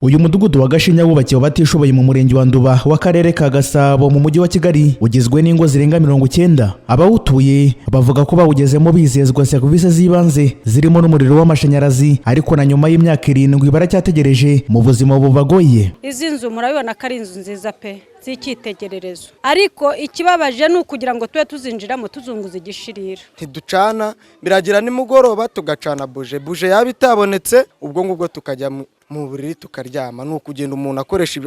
Uyu mudugudu wa Gashinya wubakiwe abatishoboye mu murenge wa Nduba w'akarere ka Gasabo mu mujyi wa Kigali ugizwe n'ingo zirenga 90. Abawutuye bavuga ko bawugezemo bizezwa serivisi z'ibanze zirimo n'umuriro w'amashanyarazi, ariko na nyuma y'imyaka 7 baracyategereje mu buzima bubagoye. Izi nzu murabibona ko ari inzu nziza pe z'icyitegererezo, ariko ikibabaje ni ukugira ngo tube tuzinjiramo tuzunguza igishirira. Ntiducana, biragira nimugoroba tugacana buje yaba itabonetse, ubwo ngubwo tukajya mu buriri tukaryama. N'ukugenda umuntu akoresha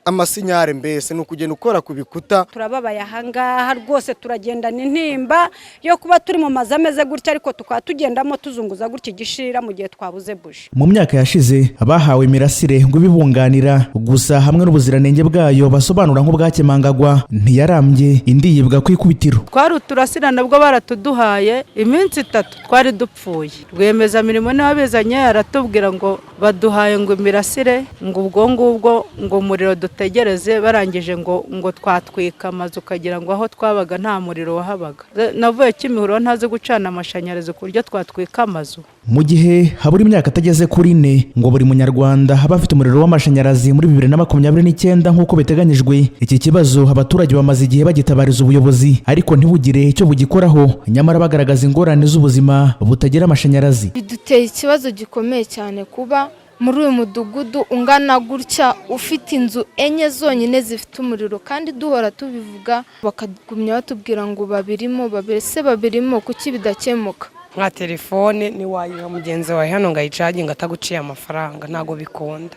amasinyare, mbese n'ukugenda ukora ku bikuta. Turababaye ahangaha rwose, turagendana intimba yo kuba turi mu mazu ameze gutya, ariko tukaba tugendamo tuzunguza gutya igishirira mu gihe twabuze buje. Mu myaka yashize abahawe imirasire ngo ibibunganira, gusa hamwe n'ubuziranenge bwayo basobanura nk'ubwakemangagwa ntiyarambye, indi yibwa kwikubitiro. Twari turasira nabwo baratuduhaye iminsi 3 twari dupfuye. Rwemeza mirimo n'abezanye aratubwira ngo baduhaye ngo imirasire, ngo ubwo ngubwo ngo umuriro dutegereze, barangije ngo twatwika amazu ukagira ngo aho twabaga nta muriro wahabaga. Navuye Kimihurura ntazi gucana amashanyarazi ku buryo twatwika amazu. Mu gihe habura imyaka atageze kuri 4 ngo buri munyarwanda haba afite umuriro w'amashanyarazi muri 2029 nk'uko biteganyijwe, iki kibazo abaturage bamaze igihe bagitabariza ubuyobozi ariko ntibugire icyo bugikoraho, nyamara bagaragaza ingorane z'ubuzima butagira amashanyarazi. Biduteye ikibazo gikomeye cyane kuba muri uyu mudugudu ungana gutya ufite inzu 4 zonyine zifite umuriro, kandi duhora tubivuga bakagumya batubwira ngo babirimo kuki bidakemuka. Nka telefone ni wayiha mugenzi wawe hano ngayicaginga ataguciye amafaranga, ntago bikunda.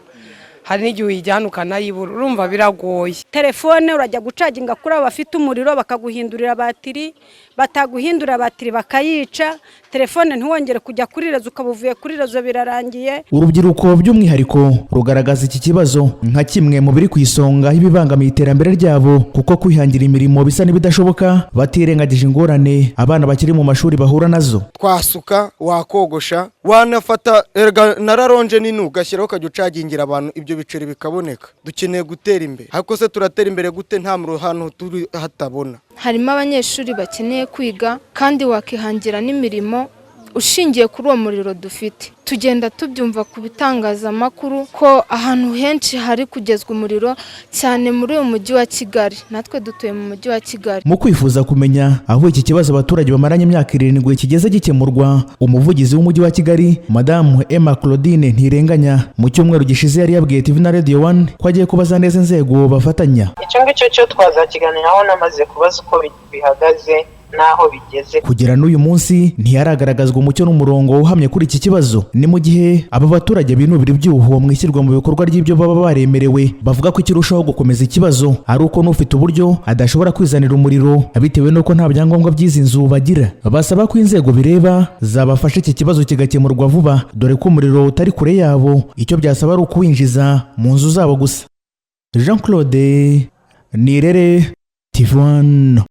Hari n'igihe uyijyana ukanayibura, urumva biragoye. Telefone urajya gucaginga kuri abafite umuriro bakaguhindurira batiri, bataguhindurira batiri bakayica. Telefone ntiwongere kujya kuri rezo, ukabuvuye kuri rezo birarangiye. Urubyiruko by'umwihariko rugaragaza iki kibazo nka kimwe mu biri ku isonga y'ibibangamiye iterambere ryabo, kuko kwihangira imirimo bisa n'ibidashoboka batirengagije ingorane abana bakiri mu mashuri bahura nazo. Twasuka, wakogosha, wanafata nararonje nini ugashyiraho ukajya ucagingira abantu, ibyo biceri bikaboneka. Dukeneye gutera imbere, ariko se turatera imbere gute nta muro hano turi hatabona? Harimo abanyeshuri bakeneye kwiga kandi wakihangira n'imirimo ushingiye kuri uwo muriro dufite. Tugenda tubyumva ku bitangazamakuru ko ahantu henshi hari kugezwa umuriro, cyane muri uyu mujyi wa Kigali. Natwe dutuye mu mujyi wa Kigali. Mu kwifuza kumenya aho iki kibazo abaturage bamaranye imyaka 7 kigeze gikemurwa, umuvugizi w'umujyi wa Kigali Madamu Emma Claudine Ntirenganya mu cyumweru gishize yari yabwiye TV na Radio 1 ko agiye kubaza neza inzego bafatanya. Icyo ngicyo cyo twazakiganiraho, namaze kubaza uko bihagaze naho bigeze. Kugera n'uyu munsi ntiyaragaragazwa umucyo n'umurongo uhamye kuri iki kibazo. Ni mu gihe aba baturage binubira ibyuho mu ishyirwa mu bikorwa ry'ibyo baba baremerewe, bavuga ko ikirushaho gukomeza ikibazo ari uko n'ufite uburyo adashobora kwizanira umuriro bitewe n'uko nta byangombwa by'izi nzu bagira. Basaba ko inzego bireba zabafasha iki kibazo kigakemurwa vuba, dore ko umuriro utari kure yabo, icyo byasaba ari ukuwinjiza mu nzu zabo gusa. Jean Claude Nirere, TV1.